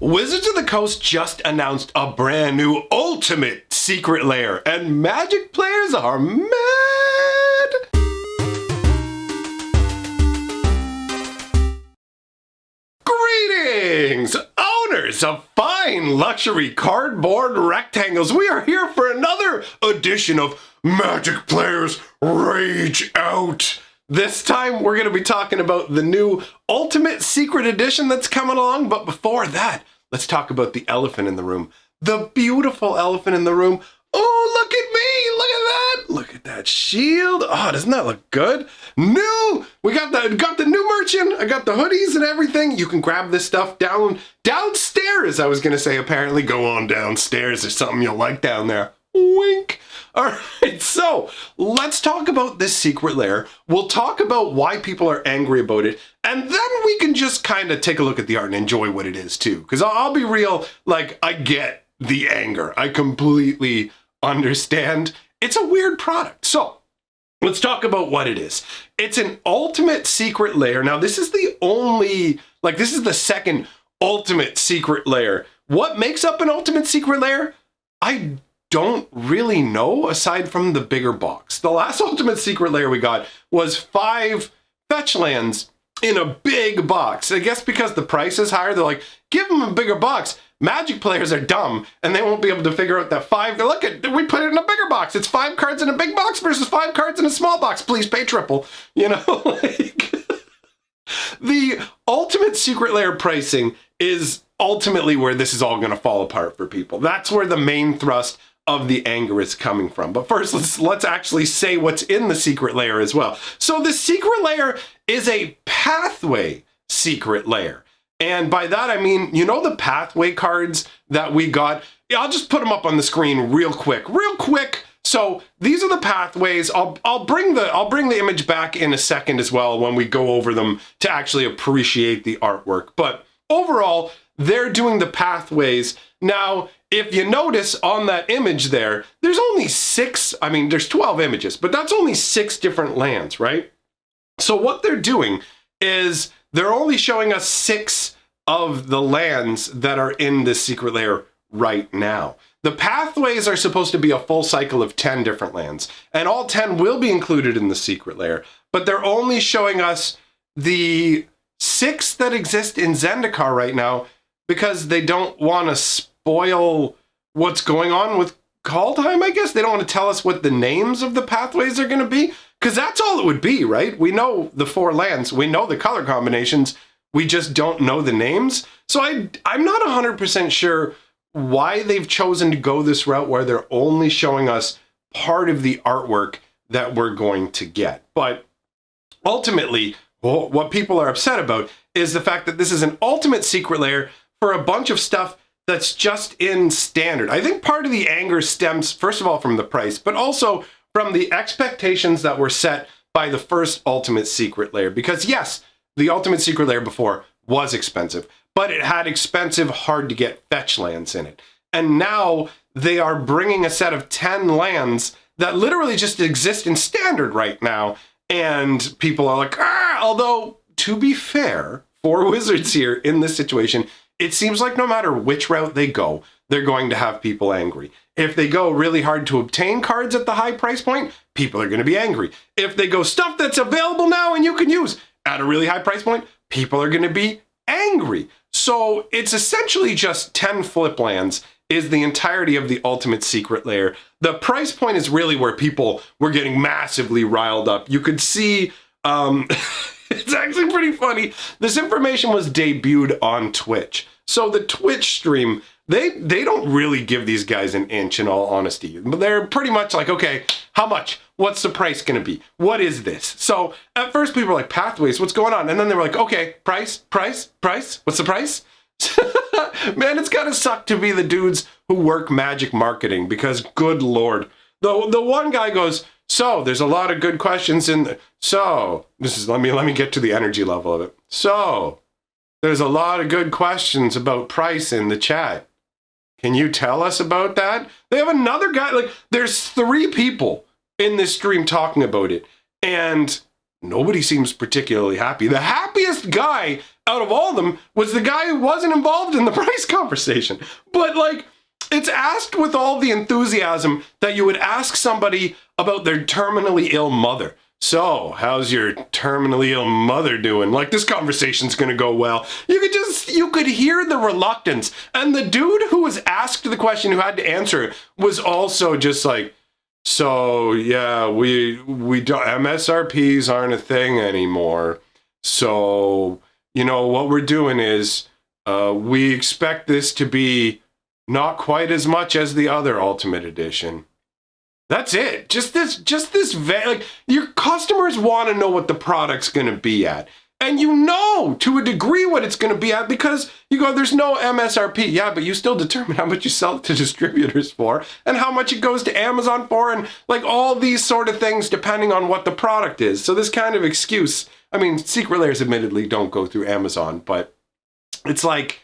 Wizards of the Coast just announced a brand new ultimate secret lair, and Magic players are mad! Greetings, owners of fine luxury cardboard rectangles. We are here for another edition of Magic Players Rage Out. This time we're going to be talking about the new Ultimate Secret Edition that's coming along, but before that, let's talk about the elephant in the room. The beautiful elephant in the room. Oh, look at me! Look at that! Look at that shield. Oh, doesn't that look good? New! We got the new merchant. I got the hoodies and everything. You can grab this stuff downstairs, I was going to say. Apparently, go on downstairs. There's something you'll like down there. Wink. All right, so let's talk about this secret lair. We'll talk about why people are angry about it, and then we can just kind of take a look at the art and enjoy what it is too. Because I'll be real, like, I get the anger. I completely understand. It's a weird product. So let's talk about what it is. It's an ultimate secret lair. Now, this is the only, like, this is the second ultimate secret lair. What makes up an ultimate secret lair? I don't really know, aside from the bigger box. The last ultimate secret lair we got was 5 fetch lands in a big box. I guess because the price is higher, they're like, give them a bigger box. Magic players are dumb, and they won't be able to figure out that 5. Look at, we put it in a bigger box. It's 5 cards in a big box versus 5 cards in a small box. Please pay triple. You know, like the ultimate secret lair pricing is ultimately where this is all going to fall apart for people. That's where the main thrust of the anger is coming from. But first, let's actually say what's in the secret lair as well. So the secret lair is a pathway secret lair. And by that, I mean, you know the pathway cards that we got? Yeah, I'll just put them up on the screen real quick. So these are the pathways. I'll bring the image back in a second as well when we go over them to actually appreciate the artwork. But overall, they're doing the pathways. Now, if you notice on that image there, there's only 6, I mean, there's 12 images, but that's only 6 different lands, right? So what they're doing is they're only showing us 6 of the lands that are in this secret lair right now. The pathways are supposed to be a full cycle of 10 different lands, and all 10 will be included in the secret lair, but they're only showing us the 6 that exist in Zendikar right now because they don't want to spoil what's going on with Kaldheim, I guess. They don't want to tell us what the names of the pathways are going to be, because that's all it would be, right? We know the 4 lands. We know the color combinations. We just don't know the names. So I'm not 100% sure why they've chosen to go this route where they're only showing us part of the artwork that we're going to get. But ultimately, what people are upset about is the fact that this is an ultimate secret lair for a bunch of stuff that's just in standard. I think part of the anger stems, first of all, from the price, but also from the expectations that were set by the first Ultimate Secret Lair. Because yes, the Ultimate Secret Lair before was expensive, but it had expensive, hard-to-get fetch lands in it. And now they are bringing a set of 10 lands that literally just exist in standard right now, and people are like, ah! Although, to be fair, for Wizards here in this situation, it seems like no matter which route they go, they're going to have people angry. If they go really hard to obtain cards at the high price point, people are going to be angry. If they go stuff that's available now and you can use at a really high price point, people are going to be angry. So it's essentially just 10 flip lands is the entirety of the Ultimate Secret Lair. The price point is really where people were getting massively riled up. You could see, it's actually pretty funny. This information was debuted on Twitch. So the Twitch stream, they don't really give these guys an inch, in all honesty. They're pretty much like, okay, how much? What's the price going to be? What is this? So at first people were like, pathways, what's going on? And then they were like, okay, price, what's the price? Man, it's gotta suck to be the dudes who work Magic marketing, because good Lord. The one guy goes, so there's a lot of good questions in the, so this is, let me get to the energy level of it. So there's a lot of good questions about price in the chat. Can you tell us about that? They have another guy, like there's 3 people in this stream talking about it, and nobody seems particularly happy. The happiest guy out of all of them was the guy who wasn't involved in the price conversation. But like, it's asked with all the enthusiasm that you would ask somebody about their terminally ill mother. So, how's your terminally ill mother doing? Like, this conversation's gonna go well. You could hear the reluctance. And the dude who was asked the question, who had to answer it, was also just like, so yeah, we don't, MSRPs aren't a thing anymore. So, you know, what we're doing is, we expect this to be not quite as much as the other Ultimate Edition. That's it. Just this, like, your customers want to know what the product's going to be at. And you know, to a degree, what it's going to be at, because you go, there's no MSRP. Yeah, but you still determine how much you sell it to distributors for, and how much it goes to Amazon for, and like all these sort of things, depending on what the product is. So this kind of excuse, I mean, Secret Lairs admittedly don't go through Amazon, but it's like,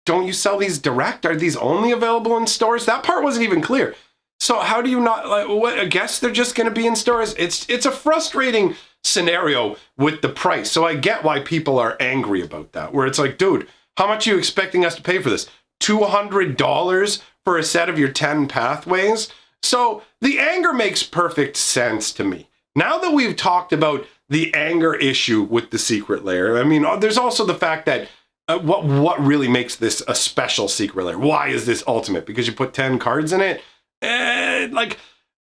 don't you sell these direct? Are these only available in stores? That part wasn't even clear. So how do you not, like, what, I guess they're just going to be in stores? It's a frustrating scenario with the price. So I get why people are angry about that, where it's like, dude, how much are you expecting us to pay for this? $200 for a set of your 10 pathways? So the anger makes perfect sense to me. Now that we've talked about the anger issue with the Secret Lair, I mean, there's also the fact that what really makes this a special Secret Lair? Why is this ultimate? Because you put 10 cards in it? Like,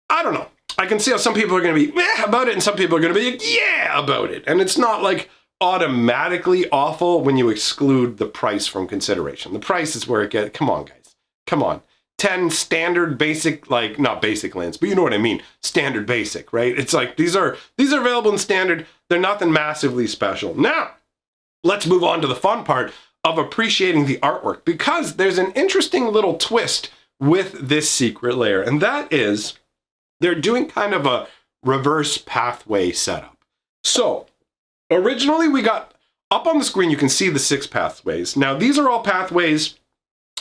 I don't know. I can see how some people are going to be about it, and some people are going to be like, yeah about it. And it's not like automatically awful when you exclude the price from consideration. The price is where it gets, come on guys, come on. 10 standard basic, like, not basic lands, but you know what I mean, standard basic, right? It's like, these are available in standard. They're nothing massively special. Now, let's move on to the fun part of appreciating the artwork, because there's an interesting little twist with this Secret Lair, and that is they're doing kind of a reverse pathway setup. So originally we got up on the screen, you can see the 6 pathways. Now these are all pathways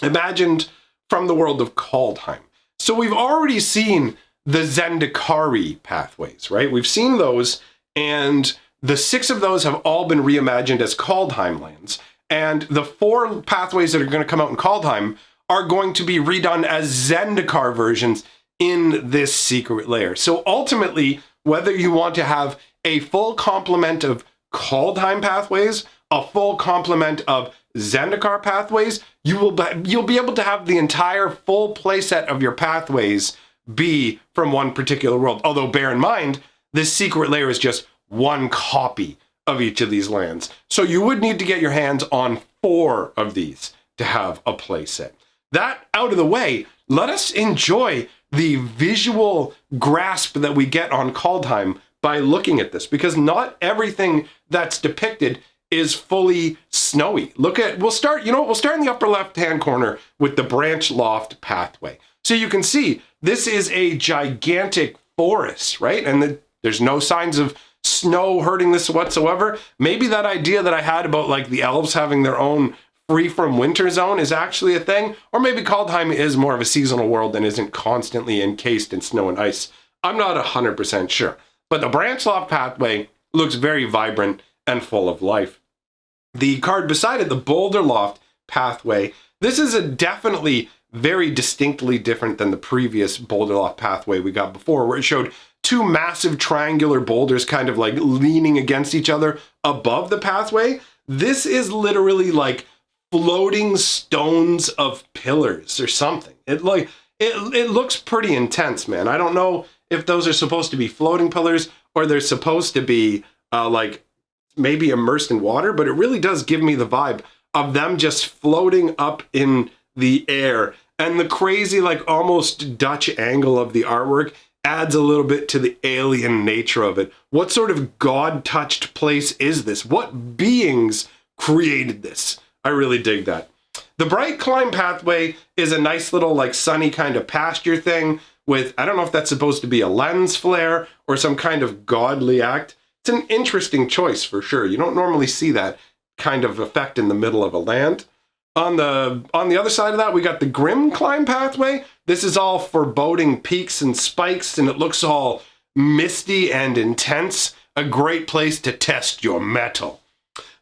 imagined from the world of Kaldheim. So we've already seen the Zendikari pathways, right? We've seen those, and the 6 of those have all been reimagined as Kaldheim lands. And the 4 pathways that are going to come out in Kaldheim are going to be redone as Zendikar versions in this Secret Lair. So ultimately, whether you want to have a full complement of Kaldheim pathways, a full complement of Zendikar pathways, you'll be able to have the entire full playset of your pathways be from one particular world. Although bear in mind, this Secret Lair is just one copy of each of these lands. So you would need to get your hands on 4 of these to have a playset. That out of the way, let us enjoy the visual grasp that we get on Kaldheim by looking at this, because not everything that's depicted is fully snowy. We'll start in the upper left-hand corner with the branch loft pathway. So you can see this is a gigantic forest, right? And there's no signs of snow hurting this whatsoever. Maybe that idea that I had about like the elves having their own free from winter zone is actually a thing, or maybe Kaldheim is more of a seasonal world and isn't constantly encased in snow and ice. I'm not 100% sure, but the branch loft pathway looks very vibrant and full of life. The card beside it, the boulder loft pathway, this is definitely very distinctly different than the previous boulder loft pathway we got before, where it showed 2 massive triangular boulders kind of like leaning against each other above the pathway. This is literally like floating stones of pillars or something. It looks pretty intense, man. I don't know if those are supposed to be floating pillars or they're supposed to be like maybe immersed in water, but it really does give me the vibe of them just floating up in the air. And the crazy, like almost Dutch angle of the artwork adds a little bit to the alien nature of it. What sort of God-touched place is this? What beings created this? I really dig that. The bright climb pathway is a nice little like sunny kind of pasture thing with, I don't know if that's supposed to be a lens flare or some kind of godly act. It's an interesting choice for sure. You don't normally see that kind of effect in the middle of a land. On the other side of that, we got the grim climb pathway. This is all foreboding peaks and spikes, and it looks all misty and intense, a great place to test your mettle.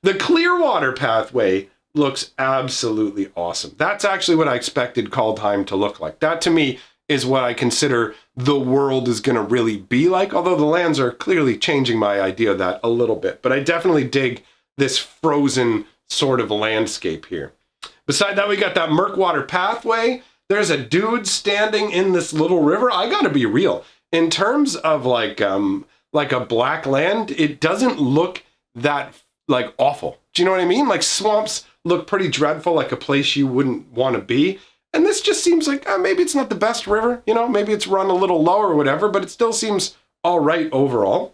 The Clearwater pathway looks absolutely awesome. That's actually what I expected Kaldheim to look like. That to me is what I consider the world is going to really be like, although the lands are clearly changing my idea of that a little bit. But I definitely dig this frozen sort of landscape here. Beside that, we got that Murkwater pathway. There's a dude standing in this little river. I gotta be real. In terms of like a black land, it doesn't look that like awful. Do you know what I mean? Like swamps look pretty dreadful, like a place you wouldn't want to be. And this just seems like maybe it's not the best river, you know, maybe it's run a little low or whatever, but it still seems all right overall.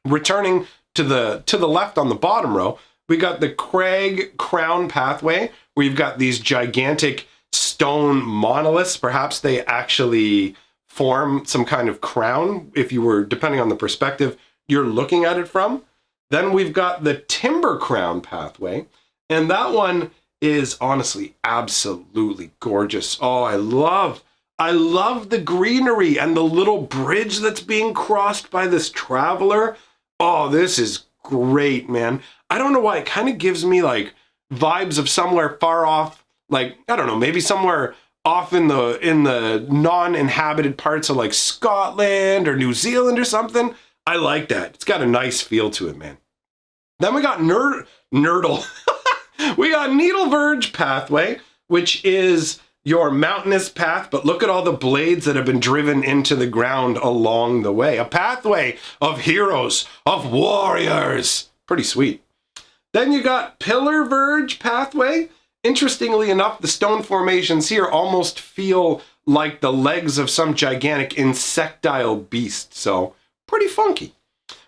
Returning to the left on the bottom row, we got the Crag Crown pathway, where you've got these gigantic stone monoliths. Perhaps they actually form some kind of crown if you were, depending on the perspective you're looking at it from. Then we've got the Timber Crown pathway, and that one is honestly absolutely gorgeous. Oh, I love the greenery and the little bridge that's being crossed by this traveler. Oh, this is great, man. I don't know why, it kind of gives me like vibes of somewhere far off, like, I don't know, maybe somewhere off in the non-inhabited parts of like Scotland or New Zealand or something. I like that. It's got a nice feel to it, man. Then we got Nurdle. We got Needleverge pathway, which is your mountainous path, but look at all the blades that have been driven into the ground along the way. A pathway of heroes, of warriors. Pretty sweet. Then you got Pillar Verge pathway. Interestingly enough, the stone formations here almost feel like the legs of some gigantic insectile beast, so pretty funky.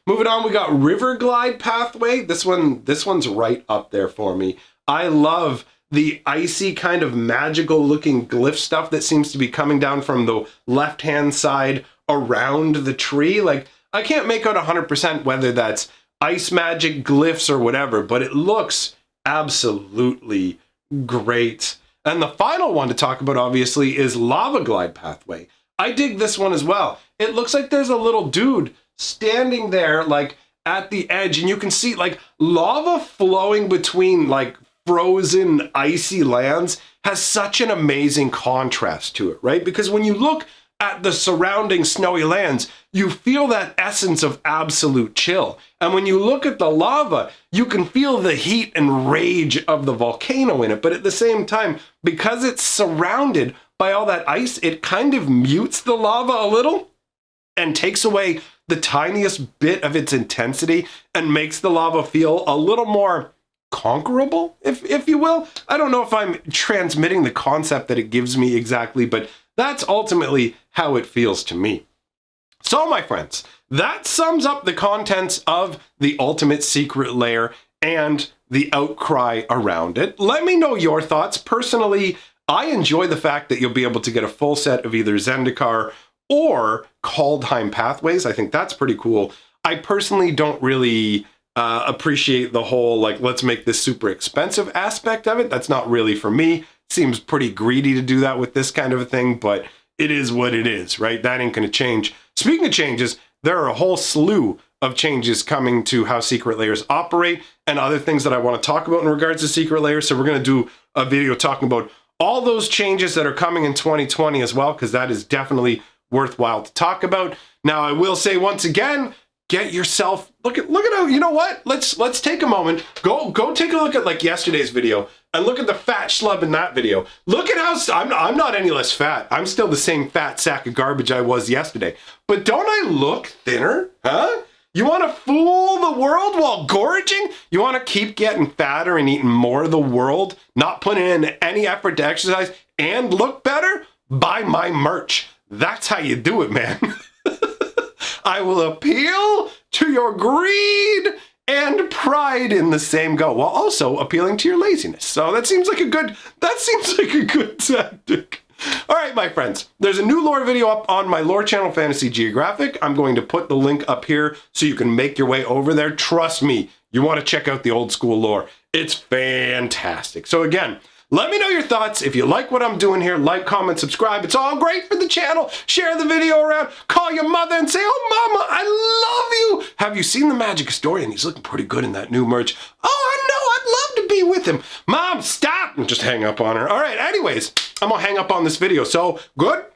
Moving on, we got River Glide pathway. This one's right up there for me. I love the icy kind of magical looking glyph stuff that seems to be coming down from the left-hand side around the tree. Like, I can't make out 100% whether that's ice magic glyphs or whatever, but it looks absolutely great. And the final one to talk about, obviously, is Lava Glide pathway. I dig this one as well. It looks like there's a little dude standing there like at the edge, and you can see like lava flowing between like frozen icy lands has such an amazing contrast to it, right? Because when you look at the surrounding snowy lands, you feel that essence of absolute chill. And when you look at the lava, you can feel the heat and rage of the volcano in it. But at the same time, because it's surrounded by all that ice, it kind of mutes the lava a little and takes away the tiniest bit of its intensity and makes the lava feel a little more conquerable, if you will. I don't know if I'm transmitting the concept that it gives me exactly, but that's ultimately how it feels to me. So, my friends, that sums up the contents of the Ultimate Secret Lair and the outcry around it. Let me know your thoughts. Personally, I enjoy the fact that you'll be able to get a full set of either Zendikar or Kaldheim pathways. I think that's pretty cool. I personally don't really appreciate the whole, like, let's make this super expensive aspect of it. That's not really for me. Seems pretty greedy to do that with this kind of a thing, but it is what it is, right? That ain't going to change. Speaking of changes, there are a whole slew of changes coming to how secret layers operate and other things that I want to talk about in regards to secret layers. So we're going to do a video talking about all those changes that are coming in 2020 as well, because that is definitely worthwhile to talk about. Now, I will say once again, get yourself, look at how, you know what? Let's take a moment, go take a look at like yesterday's video and look at the fat schlub in that video. Look at how, I'm not any less fat. I'm still the same fat sack of garbage I was yesterday. But don't I look thinner, huh? You want to fool the world while gorging? You want to keep getting fatter and eating more of the world, not putting in any effort to exercise and look better? Buy my merch. That's how you do it, man. I will appeal to your greed and pride in the same go, while also appealing to your laziness. So that seems like a good tactic. All right, my friends, there's a new lore video up on my lore channel, Fantasy Geographic. I'm going to put the link up here so you can make your way over there. Trust me, you want to check out the old school lore. It's fantastic. So again, Let me know your thoughts. If you like what I'm doing here, like, comment, subscribe. It's all great for the channel. Share the video around. Call your mother and say, oh, mama, I love you. Have you seen the Magic Historian? He's looking pretty good in that new merch. Oh, I know. I'd love to be with him. Mom, stop. And just hang up on her. All right, anyways, I'm going to hang up on this video. So, good